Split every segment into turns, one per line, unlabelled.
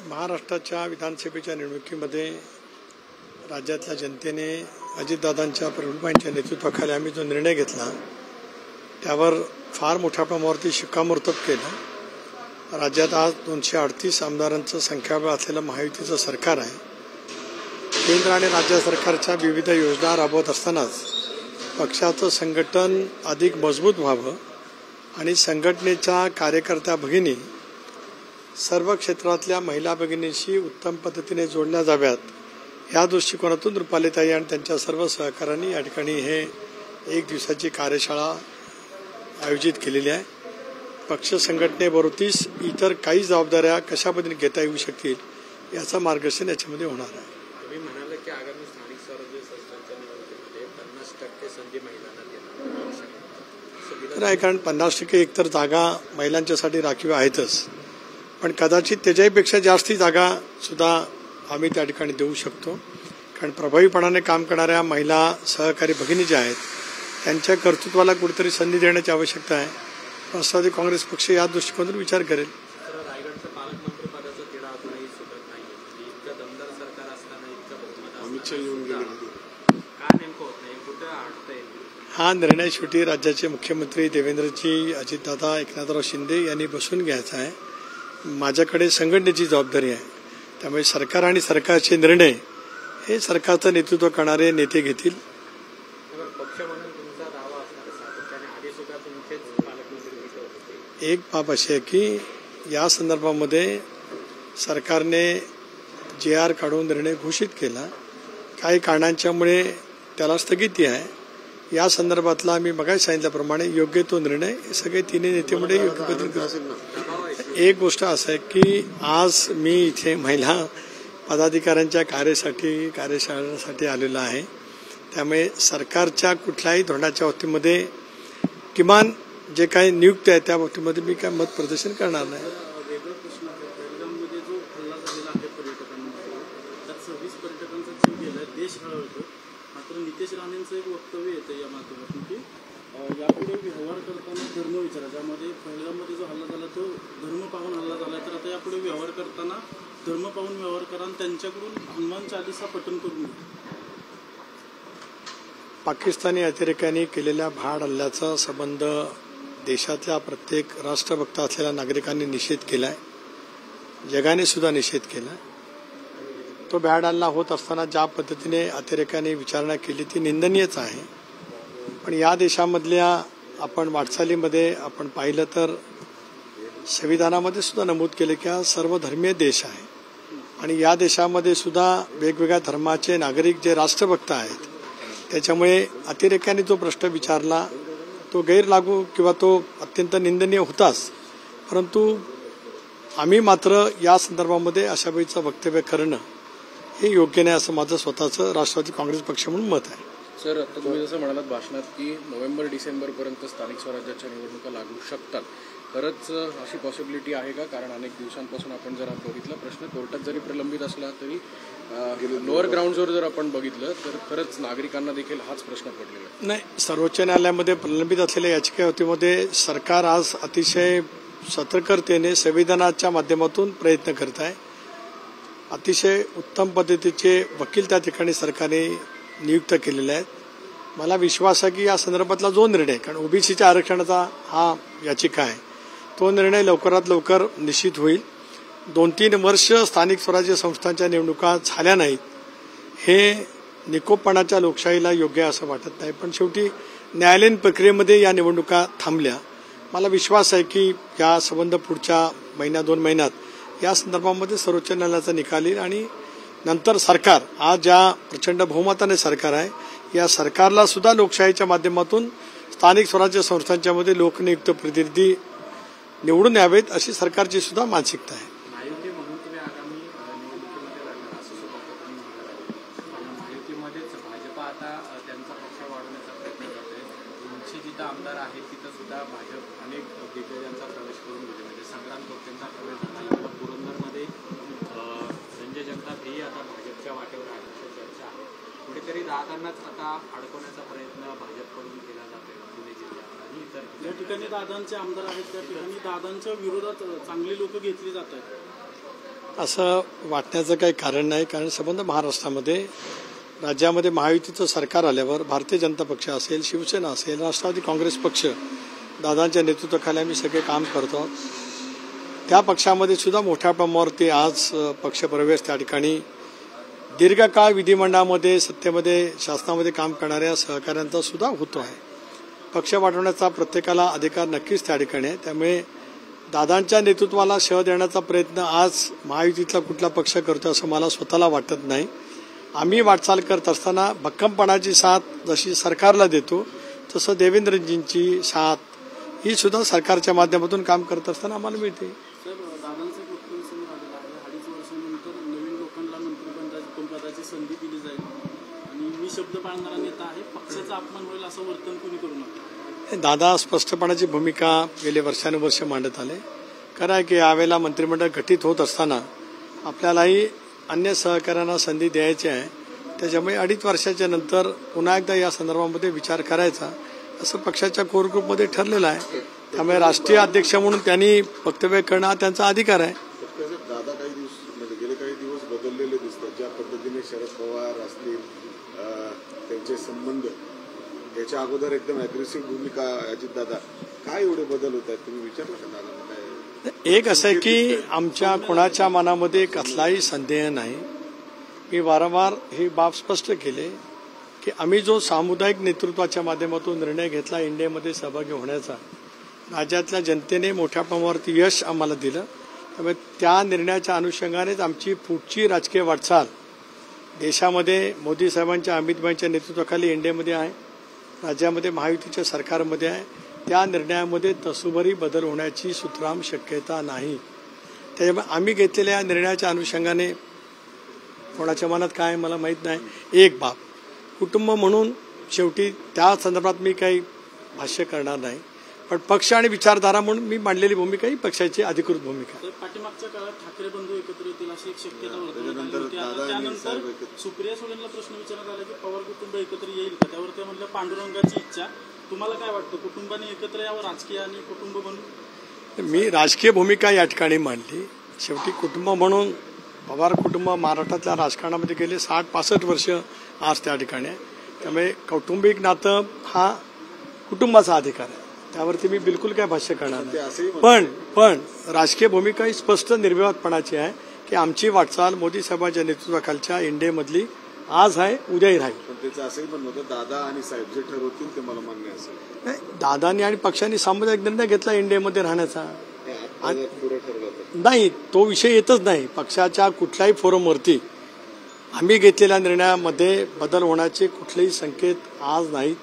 महाराष्ट्राच्या विधानसभेच्या निवडणुकीमध्ये राज्यातल्या जनतेने अजितदादांच्या प्रभुत्वाच्या नेतृत्वाखाली आम्ही जो निर्णय घेतला त्यावर फार मोठ्या प्रमाणावरती शिक्कामोर्तब केलं। राज्यात आज 238 आमदारांचं संख्याबळ असलेलं महायुतीचं सरकार आहे। केंद्र आणि राज्य सरकारच्या विविध योजना राबवत असतानाच पक्षाचं संघटन अधिक मजबूत व्हावं आणि संघटनेच्या कार्यकर्त्या भगिनी सर्व क्षेत्रातल्या महिला भगिनींशी उत्तम पद्धतीने जोडल्या जाव्यात या दृष्टिकोनातून रुपालीताई आणि त्यांच्या सर्व सहकाऱ्यांनी या ठिकाणी हे एक दिवसाची कार्यशाळा आयोजित केलेली आहे। पक्ष संघटनेबरोबरच इतर काही जबाबदाऱ्या कशा पद्धतीने घेता येऊ शकतील याचं मार्गदर्शन याच्यामध्ये होणार आहे।
आम्ही म्हणाले की आगामी स्थानिक स्वराज्य संस्थांच्या निवडणुकीमध्ये 50% संधी महिलांना देणार
आहे, कारण 50% एकतर जागा महिलांच्यासाठी राखीव आहेतच, पण कदाचित त्याच्याहीपेक्षा जास्ती जागा सुद्धा आम्ही त्या ठिकाणी देऊ शकतो। कारण प्रभावीपणाने काम करणाऱ्या महिला सहकारी भगिनी ज्या आहेत त्यांच्या कर्तृत्वाला कुठेतरी संधी देण्याची आवश्यकता आहे। राष्ट्रवादी काँग्रेस पक्ष या दृष्टिकोनातून विचार करेल।
रायगडचं पालकमंत्री पदाचा तिढा अजूनही सुटत नाही। इतकं दमदार सरकार असताना इतकं बहुमत
अमित शाह येऊन गेले
का नेमकं होत नाही, कुठं अडतंय?
हा निर्णय शेवटी राज्याचे मुख्यमंत्री देवेंद्रजी, अजितदादा, एकनाथराव शिंदे यांनी बसून घ्यायचा आहे। माझ्याकडे संघटनेची जबाबदारी आहे, त्यामुळे सरकार आणि सरकारचे निर्णय हे सरकारचं नेतृत्व करणारे नेते घेतील।
पक्ष म्हणून तुमचा दावा असणार सातत्याने आधी सुद्धा तुमचेच पालकमंत्री भेटत होते।
एक बाब अशी आहे की या संदर्भामध्ये सरकारने JR काढून निर्णय घोषित केला, काही कारणांच्यामुळे त्याला स्थगिती आहे। या संदर्भातला आम्ही मगाशी सांगितल्याप्रमाणे योग्य तो निर्णय सगळे तिन्ही नेतेमध्ये योग्य पद्धतीने करू। एक गोष्ट असं आहे की आज मी इथे महिला पदाधिकाऱ्यांच्या कार्यशाळेसाठी आलेलो आहे, त्यामुळे सरकारच्या कुठल्याही धोरणाच्या बाबतीमध्ये किमान जे काही नियुक्त आहे त्या बाबतीमध्ये मी काय मत प्रदर्शन करणार नाही।
वेगळा प्रश्न आहे, बेळगावमध्ये जो हल्ला झालेला आहे पर्यटकांमध्ये, त्यात 26 पर्यटकांचा जीव गेलाय, देश हळहळतो। मात्र नितेश राणेंचं एक वक्तव्य येतं या माध्यमातून की यापुढे व्यवहार करताना धर्म विचारा, ज्यामध्ये पहिल्यामध्ये जो हल्ला झाला तो धर्म पाहून हल्ला झाला, तर आता यापुढे व्यवहार करताना धर्म पाहून व्यवहार करा आणि त्यांच्याकडून हनुमान चालीसा पठण करून
पाकिस्तानी अतिरेक्यांनी केलेल्या भ्याड हल्ल्याचा संबंध देशातल्या प्रत्येक राष्ट्रभक्त असलेल्या नागरिकांनी निषेध केलाय, जगाने सुद्धा निषेध केलाय। तो भ्याड हल्ला होत असताना ज्या पद्धतीने अतिरेक्यांनी विचारणा केली ती निंदनीयच आहे। पण या देशामधल्या आपण वाटचालीमध्ये आपण पाहिलं तर संविधानामध्ये सुद्धा नमूद केले की हा सर्वधर्मीय देश आहे आणि या देशामध्ये सुद्धा वेगवेगळ्या धर्माचे नागरिक जे राष्ट्रभक्त आहेत, त्याच्यामुळे अतिरेक्यांनी जो प्रश्न विचारला तो गैरलागू किंवा तो अत्यंत निंदनीय होताच, परंतु आम्ही मात्र या संदर्भामध्ये अशा वेळीचं वक्तव्य करणं हे योग्य नाही असं माझं स्वतःचं राष्ट्रवादी काँग्रेस पक्ष म्हणून मत आहे।
सर, आता तुम्ही जसं म्हणालात भाषणात की नोव्हेंबर-डिसेंबरपर्यंत स्थानिक स्वराज्याच्या निवडणुका लागू शकतात, खरंच अशी पॉसिबिलिटी आहे का? कारण अनेक दिवसांपासून आपण जर बघितलं प्रश्न कोर्टात जरी प्रलंबित असला तरी लोअर ग्राउंड्सवर जर आपण बघितलं तर खरंच नागरिकांना देखील हाच प्रश्न पडलेला आहे।
नाही, सर्वोच्च न्यायालयामध्ये प्रलंबित असलेल्या याचिकेमध्ये सरकार आज अतिशय सतर्कतेने संविधानाच्या माध्यमातून प्रयत्न करत आहे। अतिशय उत्तम पद्धतीचे वकील त्या ठिकाणी सरकारने नियुक्त केलेले आहेत। मला विश्वास आहे की या संदर्भातला जो निर्णय, कारण ओबीसीच्या आरक्षणाचा हा याचिका आहे, तो निर्णय लवकरात लवकर निश्चित होईल। 2-3 वर्ष स्थानिक स्वराज्य संस्थांच्या निवडणुका झाल्या नाहीत हे निकोपपणाच्या लोकशाहीला योग्य असं वाटत नाही, पण शेवटी न्यायालयीन प्रक्रियेमध्ये या निवडणुका थांबल्या। मला विश्वास आहे की या संबंध पुढच्या 1-2 महिन्यात या संदर्भामध्ये सर्वोच्च न्यायालयाचा निकाल येईल आणि नंतर सरकार, आज ज्या प्रचंड बहुमताने सरकार आहे, या सरकारला सुद्धा लोकशाहीच्या माध्यमातून स्थानिक स्वराज्य संस्थांच्यामध्ये लोकनियुक्त प्रतिनिधी निवडून यावेत अशी सरकारची सुद्धा मानसिकता आहे।
महायुती म्हणून तुम्ही आगामी निवडणुकीमध्ये लढणार असं सुद्धा महायुतीमध्येच भाजप आता त्यांचा पक्ष वाढवण्याचा प्रयत्न करते। तुमची जिथं आमदार आहेत तिथं सुद्धा भाजप अनेक दिग्गजांचा प्रवेश करून गेले, म्हणजे संग्राम थोपटेंचा प्रवेश झाला, पुरंदरमध्ये संजय जगताप हे आता भाजपच्या वाटेवर आहे अशी चर्चा आहे। कुठेतरी दादांनाच आता अडकवण्याचा प्रयत्न भाजपकडून केला जातोय पुणे जिल्ह्यात आणि इतर
ज्या ठिकाणी दादांचे आमदार आहेत त्या ठिकाणी दादांच्या विरोधात चांगली लोक घेतली जात आहेत।
असं वाटण्याचं काही कारण नाही, कारण संबंध महाराष्ट्रामध्ये राज्यामध्ये महायुतीचं सरकार आल्यावर भारतीय जनता पक्ष असेल, शिवसेना असेल, राष्ट्रवादी काँग्रेस पक्ष दादांच्या नेतृत्वाखाली आम्ही सगळे काम करतो. त्या पक्षामध्ये सुद्धा मोठ्या प्रमाणावरती आज पक्षप्रवेश त्या ठिकाणी दीर्घकाळ विधिमंडळामध्ये सत्तेमध्ये शासनामध्ये काम करणाऱ्या सहकाऱ्यांचा सुद्धा होतो आहे. पक्ष वाढवण्याचा प्रत्येकाला अधिकार नक्कीच त्या ठिकाणी आहे. त्यामुळे दादांच्या नेतृत्वाला शह देण्याचा प्रयत्न आज महायुतीतला कुठला पक्ष करतो असं मला स्वतःला वाटत नाही. आम्ही वाटचाल करत असताना भक्कमपणाची साथ जशी सरकारला देतो तसं देवेंद्रजींची साथ ही सुद्धा सरकारच्या माध्यमातून काम करत असताना आम्हाला मिळते.
सर, दादांचं एक वक्तव्य समोर आलेलं आहे, 2.5 वर्षानंतर नवीन लोकांना मंत्रिपदाची संधी दिली जाईल आणि मी शब्द पाळणारा नेता आहे, पक्षाचा अपमान होईल असं वर्तन कोणी करू नका.
दादा स्पष्टपणाची भूमिका गेले वर्षानुवर्ष मांडत आले. खरं आहे की यावेळेला मंत्रिमंडळ गठीत होत असताना आपल्यालाही अन्य सहकाऱ्यांना संधी द्यायची आहे. त्याच्यामुळे 2.5 वर्षाच्या नंतर पुन्हा एकदा या संदर्भामध्ये विचार करायचा असं पक्षाच्या कोर ग्रुपमध्ये ठरलेलं आहे. त्यामुळे राष्ट्रीय अध्यक्ष म्हणून त्यांनी वक्तव्य करणं हा त्यांचा अधिकार आहे.
दादा काही दिवस म्हणजे गेले काही दिवस बदललेले दिसतात. ज्या पद्धतीने शरद पवार असतील त्यांचे संबंध, याच्या अगोदर एकदम अग्रेसिव्ह भूमिका अजितदादा, काय एवढे बदल होत आहेत तुम्ही विचारलं का दादा? काय
एक असं आहे की आमच्या कोणाच्या मनामध्ये कसलाही संदेह नाही. मी वारंवार ही बाब स्पष्ट केले की आम्ही जो सामुदायिक नेतृत्वाच्या माध्यमातून निर्णय घेतला इंडियामध्ये सहभागी होण्याचा, राज्यातल्या जनतेने मोठ्या प्रमाणावरती यश आम्हाला दिलं. त्यामुळे त्या निर्णयाच्या अनुषंगानेच आमची पुढची राजकीय वाटचाल देशामध्ये मोदी साहेबांच्या अमितभाईंच्या नेतृत्वाखाली इंडियामध्ये आहे, राज्यामध्ये महायुतीच्या सरकारमध्ये आहे. त्या निर्णयामध्ये तसूभरी बदल होण्याची सुतराम शक्यता नाही. त्याच्यामुळे आम्ही घेतलेल्या निर्णयाच्या अनुषंगाने कोणाच्या मनात काय मला माहीत नाही. एक बाब, कुटुंब म्हणून शेवटी त्या संदर्भात मी काही भाष्य करणार नाही, पण पक्ष आणि विचारधारा म्हणून मी मांडलेली भूमिका ही पक्षाची अधिकृत भूमिका.
पाठीमागच्या काळात ठाकरे बंधू एकत्र येतील अशी एक शक्यता वर्तवण्यात आली होती. त्यानंतर सुप्रिया सुळेंना प्रश्न विचारण्यात आला की पवार कुटुंब एकत्र येईल का? त्यावर ते म्हणलं पांडुरंगाची इच्छा. तुम्हाला काय वाटतं, कुटुंबाने एकत्र यावं राजकीय आणि कुटुंब म्हणून?
मी राजकीय भूमिका या ठिकाणी मांडली. शेवटी कुटुंब म्हणून पवार कुटुंब महाराष्ट्रातल्या राजकारणामध्ये गेले 60-65 वर्ष आज त्या ठिकाणी आहे. त्यामुळे कौटुंबिक नातं हा कुटुंबाचा अधिकार आहे, त्यावरती मी बिलकुल काय भाष्य करणार नाही. पण राजकीय भूमिका ही स्पष्ट निर्विवादपणाची आहे की आमची वाटचाल मोदी साहेबांच्या नेतृत्वाखालच्या इंडियामधली आज आहे, उद्याही राहील.
पण त्याचं असंही म्हणणं होतं दादा आणि साहेब जे ठरवतील ते मला मान्य असेल.
नाही, दादांनी आणि पक्षांनी सामुदायिक निर्णय घेतला इंडियामध्ये राहण्याचा. नाही, तो विषय येतच नाही. पक्षाच्या कुठल्याही फोरमवरती आम्ही घेतलेल्या निर्णयामध्ये बदल होण्याचे कुठलेही संकेत आज नाहीत.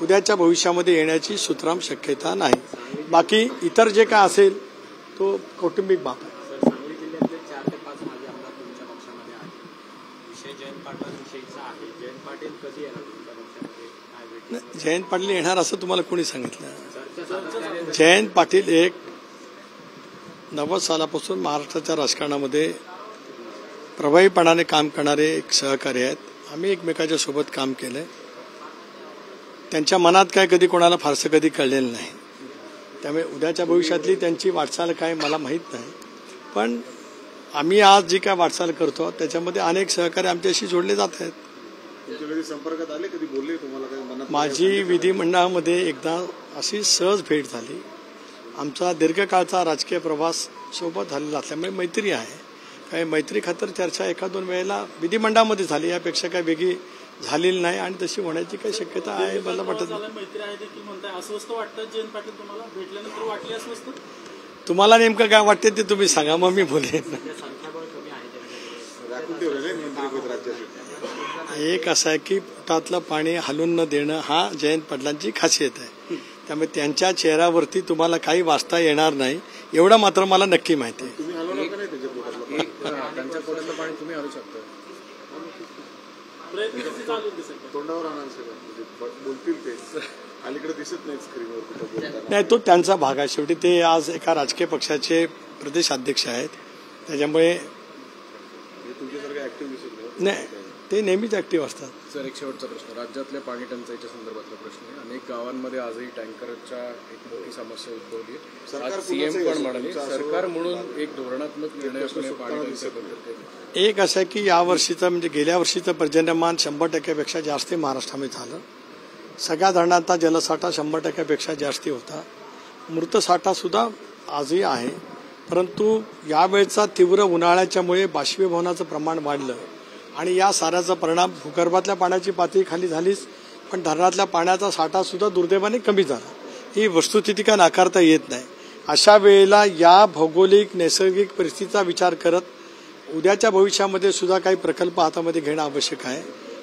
उद्याच्या भविष्यामध्ये येण्याची सुतराम शक्यता नाही. बाकी इतर जे काय असेल तो कौटुंबिक बाब आहे.
सांगली जिल्ह्यातले 4 ते 5 माजी आमदार तुमच्या पक्षामध्ये आहेत. विषय जयंत पाटलांविषयीचा आहे. जयंत पाटील कधी येणार तुमच्या पक्षामध्ये?
जयंत पाटील येणार असं तुम्हाला कोणी सांगितलं? जयंत पाटील एक 90 सालापासून महाराष्ट्राच्या राजकारणामध्ये प्रभावीपणाने काम करणारे एक सहकारी आहेत. आम्ही एकमेकाच्या सोबत काम केलंय. त्यांच्या मनात काय कधी कोणाला फारसं कधी कळलेलं नाही. त्यामुळे उद्याच्या भविष्यातली त्यांची वाटचाल काय मला माहीत नाही. पण आम्ही आज जी काय वाटचाल करतो त्याच्यामध्ये अनेक सहकारी आमच्याशी जोडले जात आहेत.
संपर्कात आले, कधी बोलले तुम्हाला काही मनात?
माझी विधिमंडळामध्ये एकदा अशी सहज भेट झाली. आमचा दीर्घकाळचा राजकीय प्रवास सोबत झालेला असल्यामुळे मैत्री आहे. काही मैत्री खातर चर्चा 1-2 वेळेला विधिमंडळामध्ये झाली, यापेक्षा काही वेगळी झालेली नाही आणि तशी होण्याची काही शक्यता आहे मला वाटत नाही.
मैत्री आहे देखील म्हणताय, अस्वस्थ वाटतं जयंत पाटील तुम्हाला भेटल्यानंतर? वाटले अस्वस्थ?
तुम्हाला नेमकं काय वाटते ते तुम्ही सांगा, मग मी बोलेन. एक असं आहे की पोटातलं पाणी हलून न देणं हा जयंत पाटलांची खासियत आहे. त्यामुळे त्यांच्या चेहऱ्यावरती तुम्हाला काही वाचता येणार नाही एवढं मात्र मला नक्की माहिती आहे.
त्यांच्या पोटातलं पाणी तुम्ही आणू शकता.
तोंडावर आणाल सगळं बोलतील ते, अलीकडे दिसत नाही स्क्रीनवर कुठं बोलताना.
नाही, तो त्यांचा भाग आहे. शेवटी ते आज एका राजकीय पक्षाचे प्रदेश अध्यक्ष आहेत. त्याच्यामुळे
तुमच्यासारखं ऍक्टिव्ह दिसत
नाही, ते नेहमीच ऍक्टिव्ह असतात.
सर, एक शेवटचा प्रश्न. राज्यातल्या पाणी टंचाईच्या संदर्भातला प्रश्न आहे. अनेक गावांमध्ये आजही टँकरच्या एक मोठी समस्या उद्भवली आहे. आज सीएम पण म्हणाले सरकार म्हणून एक धोरणात्मक निर्णय असणे पाणी टंचाईबद्दल.
एक असं आहे की यावर्षीचं म्हणजे गेल्या वर्षीचं पर्जन्यमान 100% जास्त महाराष्ट्रामध्ये झालं. सगळ्या धरणांचा जलसाठा 100% जास्ती होता. मृत साठा सुद्धा आजही आहे. परंतु यावेळचा तीव्र उन्हाळ्याच्यामुळे बाष्पीभवनाचं प्रमाण वाढलं आणि या साऱ्याचा परिणाम भूगर्भातल्या पाण्याची पातळी खाली झालीच, पण धरणातल्या पाण्याचा साठा सुद्धा दुर्दैवाने कमी झाला. ही वस्तुस्थिती का नाकारता येत नाही. अशा वेळेला या भौगोलिक नैसर्गिक परिस्थितीचा विचार करत उद्याच्या भविष्यामध्ये सुद्धा काही प्रकल्प हातामध्ये घेणं आवश्यक आहे.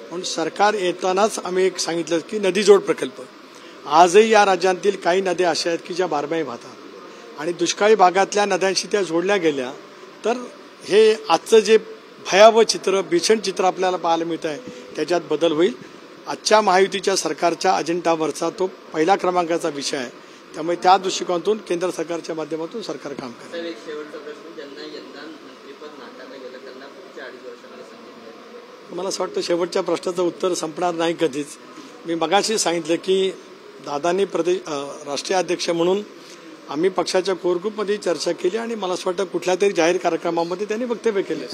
म्हणून सरकार येतानाच आम्ही एक सांगितलं की नदीजोड प्रकल्प. आजही या राज्यातील काही नद्या अशा आहेत की ज्या बारमाही वाहतात आणि दुष्काळी भागातल्या नद्यांशी त्या जोडल्या गेल्या तर हे आजचं जे भयावह चित्र, भीषण चित्र आपल्याला पाहायला मिळत आहे त्याच्यात बदल होईल. आजच्या महायुतीच्या सरकारच्या अजेंडावरचा तो पहिला क्रमांकाचा विषय आहे. त्यामुळे त्या दृष्टिकोनातून केंद्र सरकारच्या माध्यमातून सरकार काम करेल. मला असं वाटतं शेवटच्या प्रश्नाचं उत्तर संपणार नाही कधीच. मी मगाशी सांगितलं की दादांनी राष्ट्रीय अध्यक्ष म्हणून आम्ही पक्षाच्या कोर ग्रुपमध्ये चर्चा केली आणि मला असं वाटतं कुठल्या तरी जाहीर कार्यक्रमामध्ये त्यांनी वक्तव्य केले.